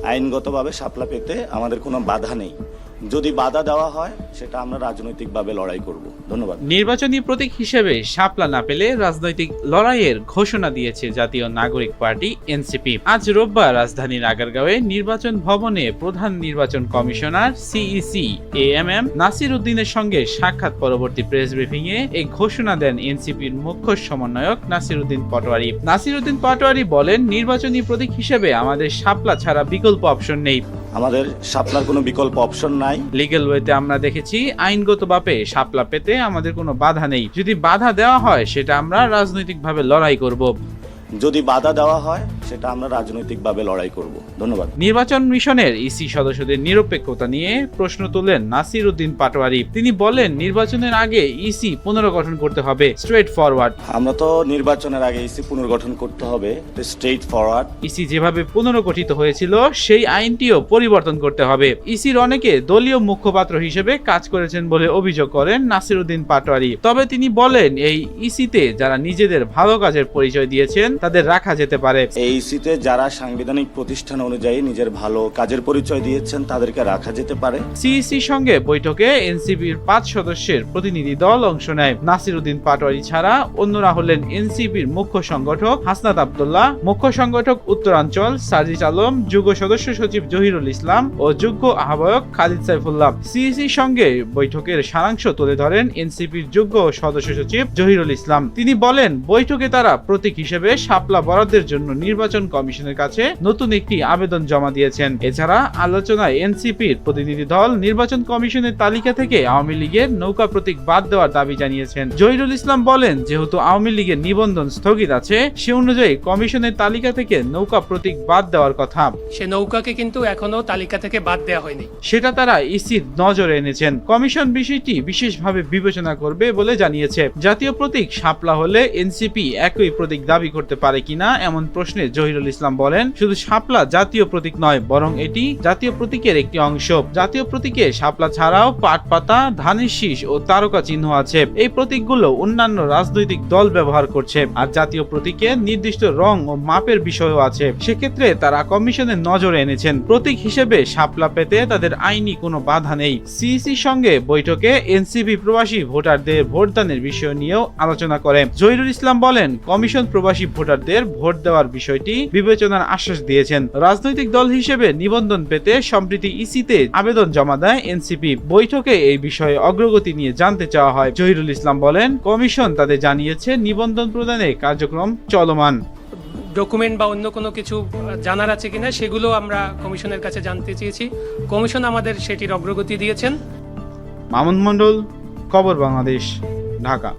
আইনগতভাবে শাপলা পেতে আমাদের কোনো বাধা নেই। যদি বাধা দেওয়া হয় সেটা আমরা রাজনৈতিকভাবে লড়াই করব। ধন্যবাদ। নির্বাচনী প্রতীক হিসেবে শাপলা না পেলে রাজনৈতিক লড়াইয়ের ঘোষণা দিয়েছে জাতীয় নাগরিক পার্টি এনসিপি। আজ রোববার রাজধানীর আগারগাঁওয়ে নির্বাচন ভবনে প্রধান নির্বাচন কমিশনার সিইসি এএমএম নাসির উদ্দিনের সঙ্গে সাক্ষাৎ পরবর্তী প্রেস ব্রিফিং এ এই ঘোষণা দেন এনসিপির মুখ্য সমন্বয়ক নাসির উদ্দিন পাটোয়ারি। নাসির উদ্দিন পাটোয়ারি বলেন, নির্বাচনী প্রতীক হিসেবে আমাদের শাপলা ছাড়া বিকল্প অপশন নেই। আমাদের শাপলার কোনো বিকল্প অপশন নাই। লিগ্যাল ওয়েতে আমরা দেখেছি আইনগতভাবে শাপলা পেতে আমাদের কোনো বাধা নেই। যদি বাধা দেওয়া হয় সেটা আমরা রাজনৈতিকভাবে লড়াই করব। যদি বাধা দেওয়া হয় সেটা আমরা রাজনৈতিকভাবে লড়াই করব। ধন্যবাদ। নির্বাচন মিশনের ইসি সদস্যদের নিরপেক্ষতা নিয়ে প্রশ্ন তোলেন নাসির উদ্দিন পাটোয়ারি। তিনি বলেন, নির্বাচনের আগে ইসি পুনর্গঠন করতে হবে, স্ট্রেট ফরওয়ার্ড। আমরা তো নির্বাচনের আগে ইসি পুনর্গঠন করতে হবে, স্ট্রেট ফরওয়ার্ড। ইসি যেভাবে পুনর্গঠিত হয়েছিল সেই আইনটিও পরিবর্তন করতে হবে। ইসির অনেকে দলীয় মুখপাত্র হিসেবে কাজ করেছেন বলে অভিযোগ করেন নাসির উদ্দিন পাটোয়ারি। তবে তিনি বলেন, এই ইসিতে যারা নিজেদের ভালো কাজের পরিচয় দিয়েছেন তাদের রাখা যেতে পারে। এই ইসিতে যারা সাংবিধানিক প্রতিষ্ঠান অনুযায়ী নিজের ভালো কাজের পরিচয় দিয়েছেন তাদেরকে রাখা যেতে পারে। সিইসির সঙ্গে বৈঠকে এনসিপির 5 সদস্যের প্রতিনিধি দল অংশ নেয়। নাসির উদ্দিন পাটোয়ারি ছাড়া অন্যরা হলেন এনসিপির মুখ্য সংগঠক হাসনাত আব্দুল্লাহ, মুখ্য সংগঠক উত্তরাঞ্চল সাজিদ আলম, যুগ্ম সদস্য সচিব জহিরুল ইসলাম ও যুগ্ম আহ্বায়ক খালিদ সাইফুল্লাহ। সিইসির সঙ্গে বৈঠকের সারাংশ তুলে ধরেন এনসিপির যুগ্ম সদস্য সচিব জহিরুল ইসলাম। তিনি বলেন, বৈঠকে তারা প্রতীক হিসেবে শাপলা বরাদ্দের জন্য নির্বাচন কমিশনের কাছে নতুন একটি আবেদন জমা দিয়েছেন। এছাড়া আলোচনায় এনসিপির প্রতিনিধি দল নির্বাচন কমিশনের তালিকা থেকে আওয়ামী লীগের নৌকা প্রতীক বাদ দেওয়ার দাবি জানিয়েছেন। জহিরুল ইসলাম বলেন, যেহেতু আওয়ামী লীগের নিবন্ধন স্থগিত আছে, সে অনুযায়ী কমিশনের তালিকা থেকে নৌকা প্রতীক বাদ দেওয়ার কথা। সে নৌকাকে কিন্তু এখনো তালিকা থেকে বাদ দেওয়া হয়নি, সেটা তারা ইসির নজরে এনেছেন। কমিশন বিষয়টি বিশেষভাবে বিবেচনা করবে বলে জানিয়েছে। জাতীয় প্রতীক শাপলা হলে এনসিপি একই প্রতীক দাবি করতে পারে কিনা এমন প্রশ্নে জহিরুল ইসলাম বলেন, শুধু শাপলা জাতীয় প্রতীক নয়, বরং এটি জাতীয় প্রতীকের একটি অংশ। জাতীয় প্রতীকে শাপলা ছাড়াও পাট পাতা, ধানের শীষ ও তারকা চিহ্ন আছে। এই প্রতীকগুলো অন্যান্য রাজনৈতিক দল ব্যবহার করছে। আর জাতীয় প্রতীকে নির্দিষ্ট রং ও মাপের বিষয়ও আছে। সেক্ষেত্রে তারা কমিশনের নজরে এনেছেন। প্রতীক হিসেবে শাপলা পেতে তাদের আইনি কোনো বাধা নেই। সিইসির সঙ্গে বৈঠকে এনসিপি প্রবাসী ভোটারদের ভোটদানের বিষয় নিয়েও আলোচনা করে। জহিরুল ইসলাম বলেন, কমিশন প্রবাসী ভোটারদের ভোট দেওয়ার বিষয়টি বিবেচনার আশ্বাস দিয়েছেন। রাজনৈতিক দল হিসেবে নিবন্ধন পেতে সম্প্রতি ইসিতে আবেদন জমা দেয় এনসিপি। বৈঠকে এই বিষয়ে অগ্রগতি নিয়ে জানতে চাওয়া হয়। জহিরুল ইসলাম বলেন, কমিশন তাদের জানিয়েছে নিবন্ধন প্রদানের কার্যক্রম চলমান। ডকুমেন্ট বা অন্য কোনো কিছু জানার আছে কিনা সেগুলো আমরা কমিশনের কাছে জানতে চেয়েছি। কমিশন আমাদের সেটির অগ্রগতি দিয়েছেন। মামুন মন্ডল, খবর বাংলাদেশ, ঢাকা।